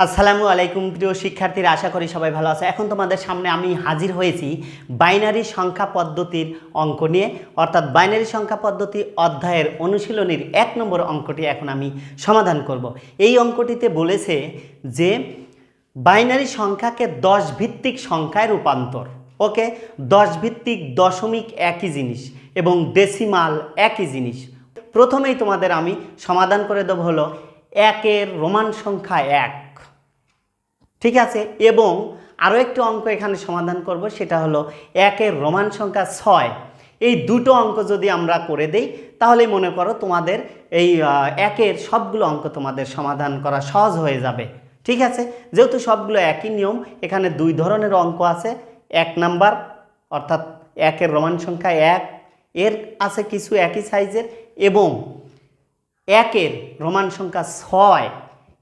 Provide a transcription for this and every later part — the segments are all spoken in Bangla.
আসসালামু আলাইকুম প্রিয় শিক্ষার্থীরা, আশা করি সবাই ভালো আছে। এখন তোমাদের সামনে আমি হাজির হয়েছি বাইনারি সংখ্যা পদ্ধতির অঙ্ক নিয়ে, অর্থাৎ বাইনারি সংখ্যা পদ্ধতি অধ্যায়ের অনুশীলনীর 1 নম্বর অঙ্কটি এখন আমি সমাধান করব। এই অঙ্কটিতে বলেছে যে বাইনারি সংখ্যাকে 10 ভিত্তিক সংখ্যায় রূপান্তর। ওকে, 10 ভিত্তিক দশমিক একই জিনিস এবং ডেসিমাল একই জিনিস। প্রথমেই তোমাদের আমি সমাধান করে দেব হলো 1-এর রোমান সংখ্যা 1, ঠিক আছে, এবং আরও একটি অঙ্ক এখানে সমাধান করব, সেটা হলো 1-এর রোমান সংখ্যা 6। এই দুটো অঙ্ক যদি আমরা করে দেই তাহলেই মনে করো তোমাদের এই 1-এর সবগুলো অঙ্ক তোমাদের সমাধান করা সহজ হয়ে যাবে। ঠিক আছে, যেহেতু সবগুলো একই নিয়ম, এখানে দুই ধরনের অঙ্ক আছে। 1 নাম্বার অর্থাৎ 1-এর রোমান সংখ্যা 1 এর আছে কিছু একই সাইজের, এবং 1-এর রোমান সংখ্যা 6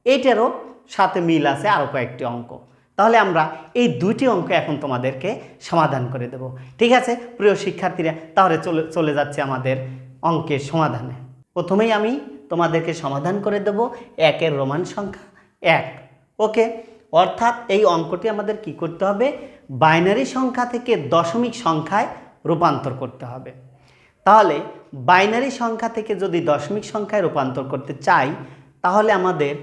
এইটারও সাথে মিল আছে আরও কয়েকটি অঙ্ক। তাহলে আমরা এই দুইটি অঙ্ক এখন তোমাদেরকে সমাধান করে দেব। ঠিক আছে প্রিয় শিক্ষার্থীরা, তাহলে চলে যাচ্ছে আমাদের অঙ্কের সমাধানে। প্রথমেই আমি তোমাদেরকে সমাধান করে দেব 1-এর রোমান সংখ্যা 1। ওকে, অর্থাৎ এই অঙ্কটি আমাদের কি করতে হবে? বাইনারি সংখ্যা থেকে দশমিক সংখ্যায় রূপান্তর করতে হবে। তাহলে বাইনারি সংখ্যা থেকে যদি দশমিক সংখ্যায় রূপান্তর করতে চাই তাহলে আমাদের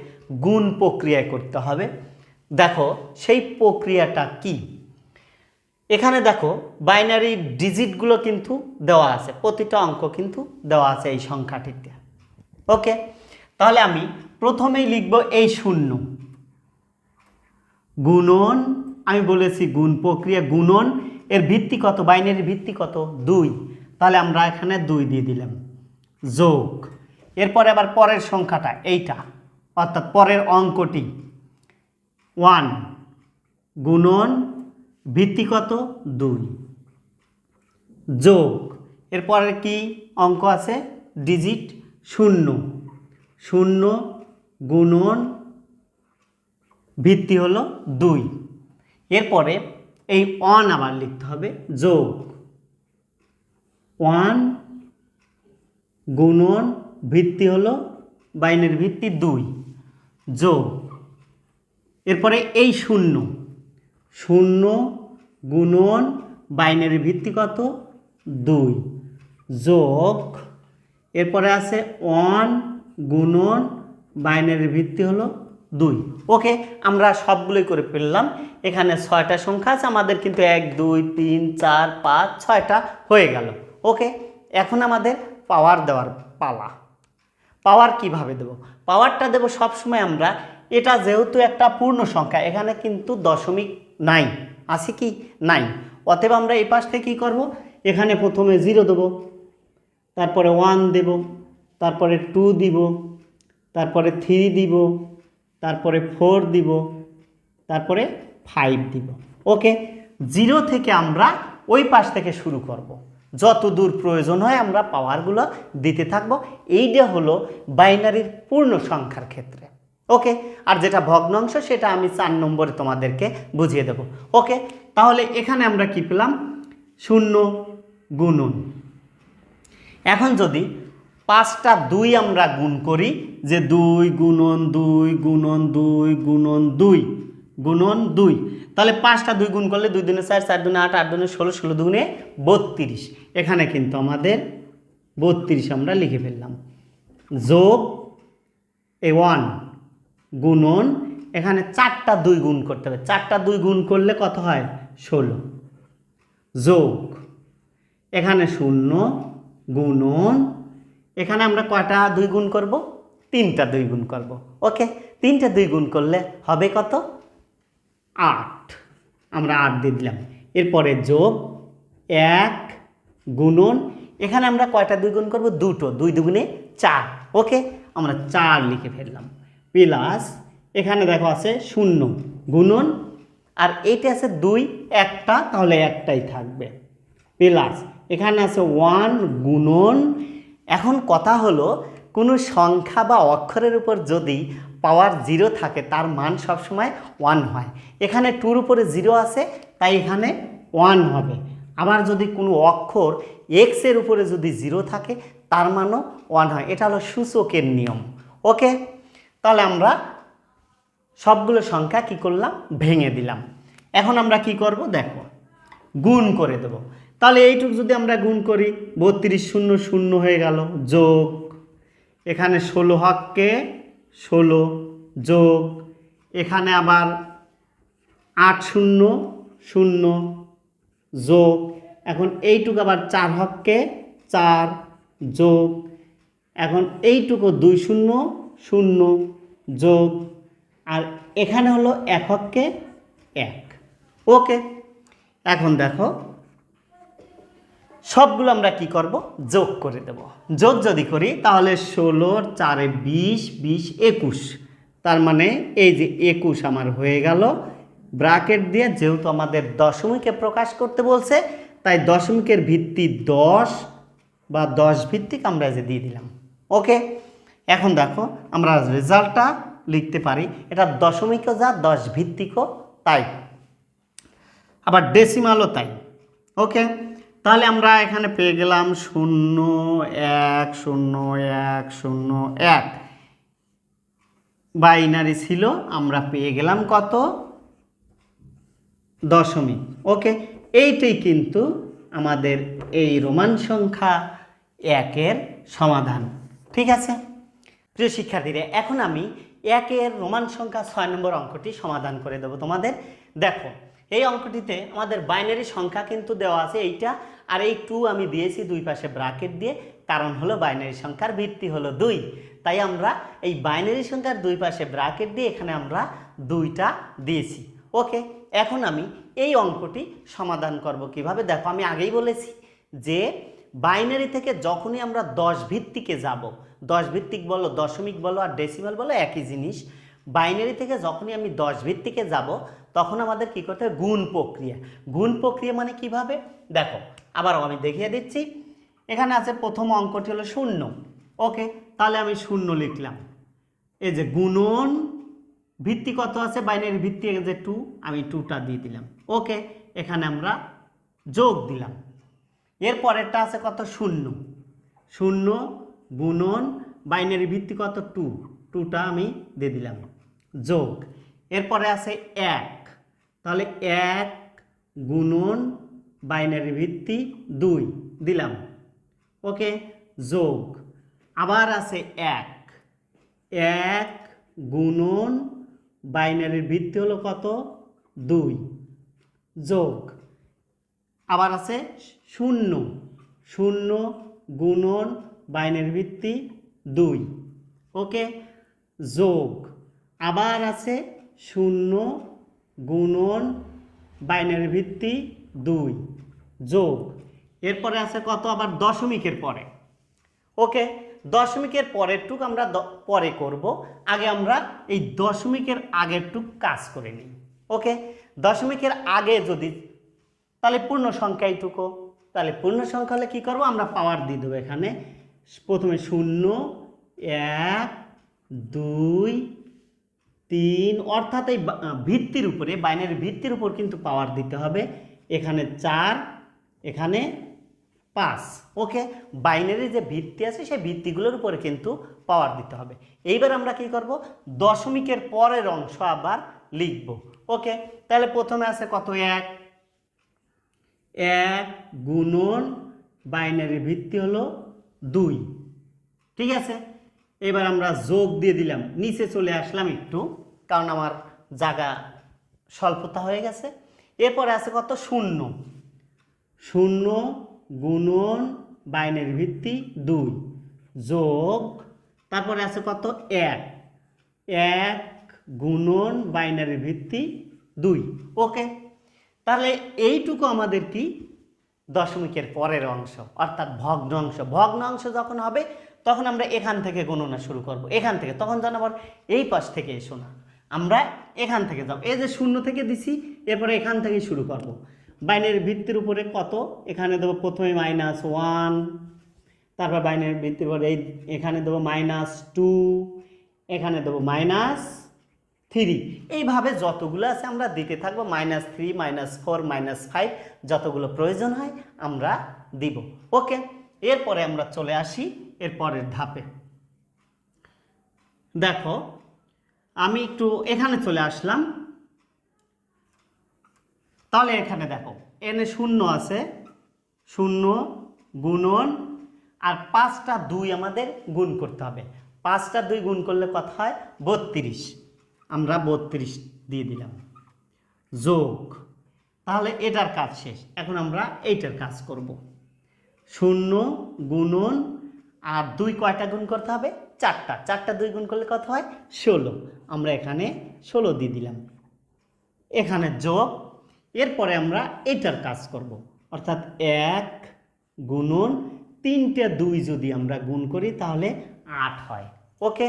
গুণ প্রক্রিয়া করতে হবে। দেখো সেই প্রক্রিয়াটা কি, এখানে দেখো বাইনারি ডিজিটগুলো কিন্তু দেওয়া আছে, প্রতিটা অঙ্ক কিন্তু দেওয়া আছে এই সংখ্যাটিতে। ওকে, তাহলে আমি প্রথমেই লিখব এই 0 গুণন, আমি বলেছি গুণ প্রক্রিয়া গুণন, এর ভিত্তি কত? বাইনারির ভিত্তি কত? 2। তাহলে আমরা এখানে 2 দিয়ে দিলাম, যোগ, এরপরে আবার পরের সংখ্যাটা এইটা, অর্থাৎ পরের অঙ্কটি 1 গুণন ভিত্তি কত? 2, যোগ, এরপরে কি অঙ্ক আছে? ডিজিট 0, 0 গুণন ভিত্তি হলো 2, এরপরে এই 1 আবার লিখতে হবে, যোগ 1 গুণন ভিত্তি হলো বাইনারি ভিত্তি 2, যোগ, এরপরে এই 0, 0 গুণন বাইনারি ভিত্তি কত? 2, যোগ, এরপরে আছে 1 গুণন বাইনারি ভিত্তি হলো 2। ওকে, আমরা সবগুলোই করে ফেললাম। এখানে 6টা সংখ্যা আছে আমাদের, কিন্তু 1 2 3 4 5 6টা হয়ে গেল। ওকে, এখন আমাদের পাওয়ার দেওয়ার পালা। পাওয়ার কিভাবে দেব? পাওয়ারটা দেব সবসময় আমরা, এটা যেহেতু একটা পূর্ণ সংখ্যা, এখানে কিন্তু দশমিক নাই, আছে কি? নাই। অতএব আমরা এই পাশ থেকে কী করবো? এখানে প্রথমে 0 দেব, তারপরে 1 দেব, তারপরে 2 দিব, তারপরে 3 দিব, তারপরে 4 দিব, তারপরে 5 দিব। ওকে, 0 থেকে আমরা ওই পাশ থেকে শুরু করব, যত দূর প্রয়োজন হয় আমরা পাওয়ারগুলো দিতে থাকবো। এইটা হলো বাইনারির পূর্ণ সংখ্যার ক্ষেত্রে। ওকে, আর যেটা ভগ্নাংশ সেটা আমি 4 নম্বরে তোমাদেরকে বুঝিয়ে দেব। ওকে, তাহলে এখানে আমরা কি পেলাম? 0 গুণন। এখন যদি 5টা 2 আমরা গুণ করি, যে 2 গুণন 2 গুণন 2 গুণন 2 গুণন 2, তাহলে 5টা 2 গুণ করলে 2 দুনে 4, 4 দুনে 8, 8 দুনে 16, 16 দুগুণে 32। এখানে কিন্তু আমাদের 32 আমরা লিখে ফেললাম, যোগ এই 1 গুণন, এখানে 4টা 2 গুণ করতে হবে, 4টা 2 গুণ করলে কত হয়? 16, যোগ, এখানে 0 গুণন, এখানে আমরা কয়টা 2 গুণ করব? 3টা 2 গুণ করব। ওকে, 3টা 2 গুণ করলে হবে কত? 8, আমরা 8 দিয়ে দিলাম। এরপরে যোগ 1 গুণন, এখানে আমরা কয়টা 2 গুণ করব? 2টো, 2 দুগুণে 4। ওকে, আমরা 4 লিখে ফেললাম, প্লাস এখানে দেখো আছে 0 গুণন, আর এইটা আছে 2 একটা, তাহলে একটাই থাকবে, প্লাস এখানে আছে 1 গুণন। এখন কথা হলো, কোনো সংখ্যা বা অক্ষরের উপর যদি পাওয়ার 0 থাকে তার মান সবসময় 1 হয়। এখানে 2-র উপরে 0 আছে, তাই এখানে 1 হবে। আবার যদি কোনো অক্ষর x-এর উপরে যদি 0 থাকে তার মানও 1 হয়। এটা হলো সূচকের নিয়ম। ওকে, তাহলে আমরা সবগুলো সংখ্যা কি করলাম, ভেঙে দিলাম। এখন আমরা কি করব, দেখো গুণ করে দেব। তাহলে এইটুকু যদি আমরা গুণ করি, 32 শূন্য শূন্য হয়ে গেল, যোগ এখানে 16 হককে 16 যোগ এখানে আবার 8 শূন্য শূন্য যোগ এখন এইটুকু আবার 4 হককে 4 যোগ এখন এইটুকু 2 শূন্য শূন্য যোগ আর এখানে হলো 1 হককে 1। ওকে, এখন দেখো সবগুলো আমরা কি করব, যোগ করে দেব। যোগ যদি করি তাহলে 16 4 20 20 21, তার মানে এই যে 21 আমার হয়ে গেল। ব্র্যাকেট দিয়ে যেহেতু আমাদের দশমিকে প্রকাশ করতে বলছে, তাই দশমিকের ভিত্তি 10 বা 10 ভিত্তিক আমরা যে দিয়ে দিলাম। ওকে, এখন দেখো আমরা রেজাল্টটা লিখতে পারি, এটা দশমিকও যা 10 ভিত্তিকও তাই, আবার ডেসিমালও তাই। ওকে, তাহলে আমরা এখানে পেয়ে গেলাম 0 1 0 1 0 1, বাইনারি ছিল, আমরা পেয়ে গেলাম কত, দশমিক। ওকে, এইটাই কিন্তু আমাদের এই রোমান সংখ্যা 1-এর সমাধান। ঠিক আছে প্রিয় শিক্ষার্থীরা, এখন আমি 1-এর রোমান সংখ্যা 6 নম্বর অঙ্কটি সমাধান করে দেব তোমাদের। দেখো এই অঙ্কটিতে আমাদের বাইনারি সংখ্যা কিন্তু দেওয়া আছে এইটা, আর এই 2 আমি দিয়েছি দুই পাশে ব্র্যাকেট দিয়ে, কারণ হলো বাইনারি সংখ্যার ভিত্তি হলো 2, তাই আমরা এই বাইনারি সংখ্যার দুই পাশে ব্র্যাকেট দিয়ে এখানে আমরা 2টা দিয়েছি। ওকে, এখন আমি এই অঙ্কটি সমাধান করব কিভাবে, দেখো আমি আগেই বলেছি যে বাইনারি থেকে যখনই আমরা 10 ভিত্তিকে যাব, 10 ভিত্তিক বলো দশমিক বলো আর ডেসিমাল বলো একই জিনিস, বাইনারি থেকে যখনই আমি 10 ভিত্তিকে যাব তখন আমাদের কি করতে হবে, গুণ প্রক্রিয়া। গুণ প্রক্রিয়া মানে কিভাবে, দেখো আবারও আমি দেখিয়ে দিচ্ছি। এখানে আছে প্রথম অঙ্কটি হলো 0। ওকে, তাহলে আমি 0 লিখলাম। এই যে গুণন ভিত্তি কত আছে, বাইনারি ভিত্তি যে 2, আমি 2টা দিয়ে দিলাম। ওকে, এখানে আমরা যোগ দিলাম। এর পরেরটা আছে কত, 0 0 গুণন বাইনারি ভিত্তি কত 2, 2টা আমি দিয়ে দিলাম, যোগ এরপরে আছে 1, তাহলে 1 গুণন বাইনারি ভিত্তি 2 দিলাম। ওকে, যোগ আবার আছে 1 1 গুণন বাইনারির ভিত্তি হলো কত 2 যোগ আবার আছে 0 0 গুণন বাইনারি ভিত্তি 2। ওকে, যোগ আবার আছে 0 গুণন বাইনারি ভিত্তি 2 যোগ এরপরে আছে কত, আবার দশমিকের পরে। ওকে, দশমিকের পরেরটুক আমরা পরে করব, আগে আমরা এই দশমিকের আগেরটুক কাজ করে নিই। ওকে, দশমিকের আগে যদি তাহলে পূর্ণ সংখ্যা এইটুকু, তাহলে পূর্ণ সংখ্যা হলে কী করবো, আমরা পাওয়ার দিয়ে দেবো। এখানে প্রথমে 0 1 2 3, অর্থাৎ এই ভিত্তির উপরে বাইনারি ভিত্তির উপর কিন্তু পাওয়ার দিতে হবে। এখানে 4 এখানে 5। ওকে, বাইনারি যে ভিত্তি আছে সেই ভিত্তিগুলোর উপরে কিন্তু পাওয়ার দিতে হবে। এইবার আমরা কি করব, দশমিকের পরের অংশ আবার লিখব। ওকে, তাহলে প্রথমে আছে কত, 1 1 গুণন বাইনারি ভিত্তি হলো 2। ঠিক আছে, এবার আমরা যোগ দিয়ে দিলাম, নিচে চলে আসলাম একটু, কারণ আমার জায়গা স্বল্পতা হয়ে গেছে। এরপরে আছে কত, 0 0 গুণন বাইনারি ভিত্তি 2 যোগ তারপরে আছে কত, 1 1 গুণন বাইনারি ভিত্তি 2। ওকে, তাহলে এইটুকু আমাদের কি, দশমিকের পরের অংশ, অর্থাৎ ভগ্নাংশ। ভগ্নাংশ যখন হবে তখন আমরা এখান থেকে গণনা শুরু করব, এখান থেকে, তখন যেন আবার এই পাশ থেকে এসো না, আমরা এখান থেকে যাব। এই যে 0 থেকে দিছি, এরপরে এখান থেকেই শুরু করব। বাইনারি ভিত্তির উপরে কত, এখানে দেবো প্রথমে -1, তারপর বাইনারি ভিত্তির উপরে এখানে দেবো -2, এখানে দেবো -3, এইভাবে যতগুলো আছে আমরা দিতে থাকবো, -3 -4 -5, যতগুলো প্রয়োজন হয় আমরা দিব। ওকে, এরপরে আমরা চলে আসি এর পরের ধাপে। দেখো আমি একটু এখানে চলে আসলাম। তাহলে এখানে দেখো এনে শূন্য আছে, শূন্য গুণন আর 5টা 2 আমাদের গুণ করতে হবে। 5টা 2 গুণ করলে কত হয়? 32। আমরা 32 দিয়ে দিলাম, যোগ। তাহলে এটার কাজ শেষ। এখন আমরা এইটার কাজ করব। শূন্য গুণন আর 2 কয়টা গুণ করতে হবে? 4টা। 4টা 2 গুণ করলে কত হয়? 16। আমরা এখানে 16 দিয়ে দিলাম, এখানে যোগ। এরপরে আমরা এটার কাজ করব, অর্থাৎ 1 গুণন 3টে 2 যদি আমরা গুণ করি তাহলে 8 হয়। ওকে,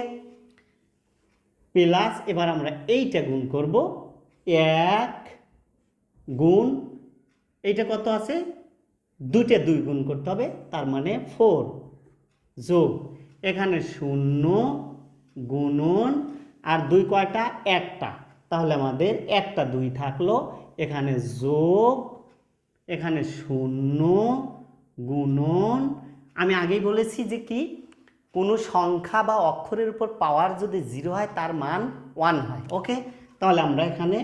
প্লাস এবার আমরা এইটা গুণ করব, 1 গুণ এইটা কত আছে? 2টে 2 গুণ করতে হবে, তার মানে 4, যোগ এখানে 0 গুণন আর 2 কয়টা? একটা, তাহলে আমাদের একটা 2 থাকলো, এখানে যোগ, এখানে 0 গুণন। আমি আগেই বলেছি যে কি, কোনো সংখ্যা বা অক্ষরের উপর পাওয়ার যদি 0 হয় তার মান 1 হয়। ওকে, তাহলে আমরা এখানে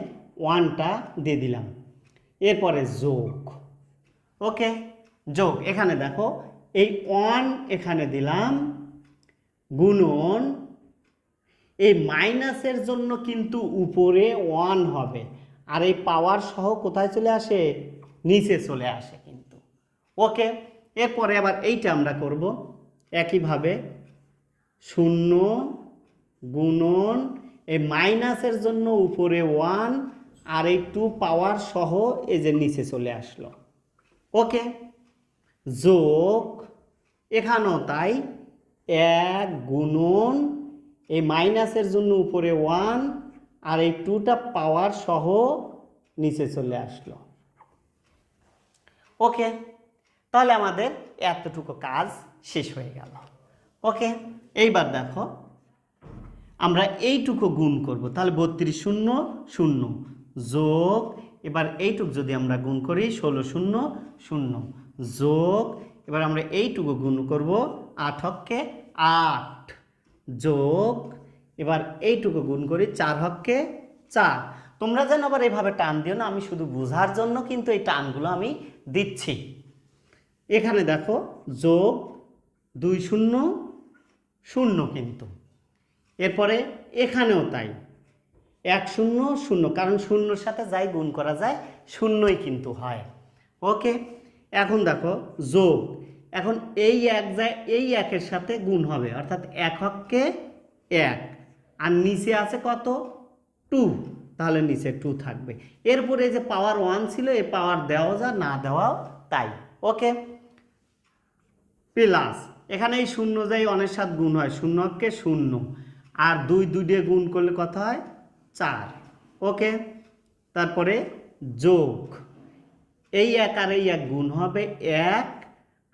1টা দিয়ে দিলাম, এরপরে যোগ। ওকে, যোগ, এখানে দেখো এই 1 এখানে দিলাম, গুণন এই মাইনাসের জন্য কিন্তু উপরে 1 হবে, আর এই পাওয়ার সহ কোথায় চলে আসে? নিচে চলে আসে কিন্তু। ওকে, এরপরে আবার এইটা আমরা করব একইভাবে, 0 গুণন এই মাইনাসের জন্য উপরে 1 আর এই 2 পাওয়ার সহ এই যে নিচে চলে আসলো। ওকে, যোগ এখানেও তাই, 1 গুণন এই মাইনাসের জন্য উপরে 1 আর এই 2টা পাওয়ার সহ নিচে চলে আসলো। ওকে, তাহলে আমাদের এতটুকু কাজ শেষ হয়ে গেল। ওকে, এইবার দেখো আমরা এইটুকু গুণ করব, তাহলে 32 0 0 যোগ, এবার এইটুকু যদি আমরা গুণ করি 16 0 0 যোগ, এবার আমরা এইটুকু গুণ করব 8 হক্কে 8 যোগ, এবার এইটুকু গুণ করি 4 হক্কে 4। তোমরা যেন আবার এইভাবে টান দিও না, আমি শুধু বোঝার জন্য কিন্তু এই টানগুলো আমি দিচ্ছি। এখানে দেখো যোগ 2 0 0 কিন্তু, এরপরে এখানেও তাই 1 0 0, কারণ শূন্যর সাথে যাই গুণ করা যায় শূন্যই কিন্তু হয়। ওকে, এখন দেখো যোগ, এখন এই 1 যায় এই 1-এর সাথে গুণ হবে, অর্থাৎ 1 হক্কে 1 আর নিচে আছে কত? 2, তাহলে নিচে 2 থাকবে। এরপরে যে পাওয়ার 1 ছিল এই পাওয়ার দেওয়া যা না দেওয়াও তাই। ওকে, প্লাস এখানে এই 0 যাই 1-এর সাথে গুণ হয়, 0 হক্কে 0 আর 2 2 দিয়ে গুণ করলে কত হয়? 4। ওকে, তারপরে যোগ এই 1 আর এই 1 গুণ হবে 1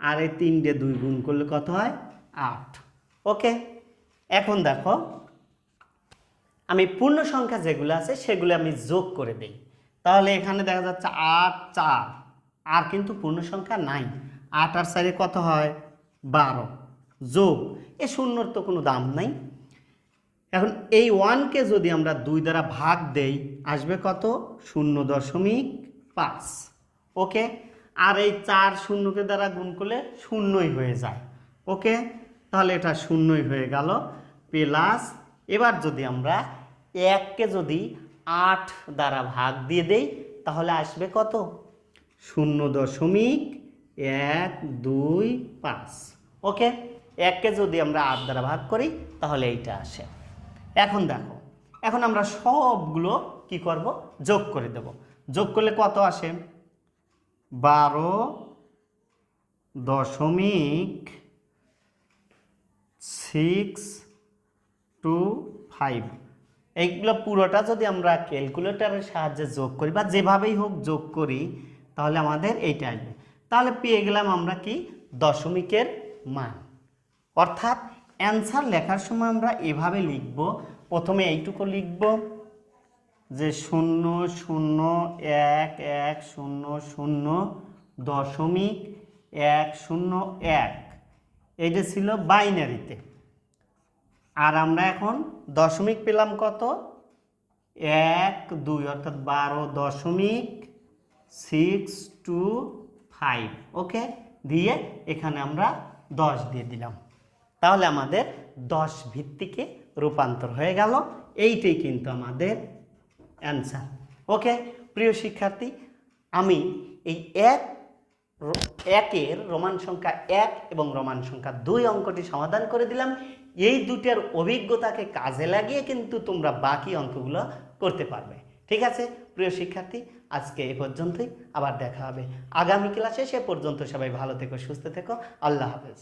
আর এই 3 দিয়ে 2 গুণ করলে কত হয়? 8। ওকে, এখন দেখো আমি পূর্ণ সংখ্যা যেগুলো আছে সেগুলো আমি যোগ করে দেই, তাহলে এখানে দেখা যাচ্ছে 8 4, আর কিন্তু পূর্ণ সংখ্যা নাই। 8 আর 4 কত হয়? 12, যোগ এ শূন্যর তো কোনো দাম নাই। এখন এই 1কে যদি আমরা 2 দ্বারা ভাগ দেই আসবে কত? 0.5। ওকে, আর এই 4 শূন্যকে দ্বারা গুণ করলে শূন্যই হয়ে যায়। ওকে, তাহলে এটা শূন্যই হয়ে গেল। প্লাস এবার যদি আমরা 1কে যদি 8 দ্বারা ভাগ দিয়ে দেই তাহলে আসবে কত? 0.125। ওকে, 1কে যদি আমরা 8 দ্বারা ভাগ করি তাহলে এইটা আসে। এখন দেখো, এখন আমরা সবগুলো কি করব? যোগ করে দেব। যোগ করলে কত আসে? 12.625। এইগুলো পুরোটা যদি আমরা ক্যালকুলেটরের সাহায্যে যোগ করি বা যেভাবেই হোক যোগ করি তাহলে আমাদের এইটা আসবে। তাহলে পেয়ে গেলাম আমরা কি? দশমিকের মান। অর্থাৎ অ্যান্সার লেখার সময় আমরা এভাবে লিখব, প্রথমে এইটুকু লিখব যে 0.110.101, এইটা ছিল বাইনারিতে। আর আমরা এখন দশমিক পেলাম কত, 1 2 অর্থাৎ 12.625। ওকে, দিয়ে এখানে আমরা 10 দিয়ে দিলাম, তাহলে আমাদের 10 ভিত্তিকে রূপান্তর হয়ে গেল। এইটাই কিন্তু আমাদের অ্যান্সার। ওকে প্রিয় শিক্ষার্থী, আমি এই একের রোমান সংখ্যা 1 এবং রোমান সংখ্যা 2 অঙ্কটি সমাধান করে দিলাম। এই দুটার অভিজ্ঞতাকে কাজে লাগিয়ে কিন্তু তোমরা বাকি অঙ্কগুলো করতে পারবে। ঠিক আছে প্রিয় শিক্ষার্থী, আজকে এই পর্যন্তই, আবার দেখা হবে আগামী ক্লাসে। সে পর্যন্ত সবাই ভালো থেকো, সুস্থ থেকো, আল্লাহ হাফেজ।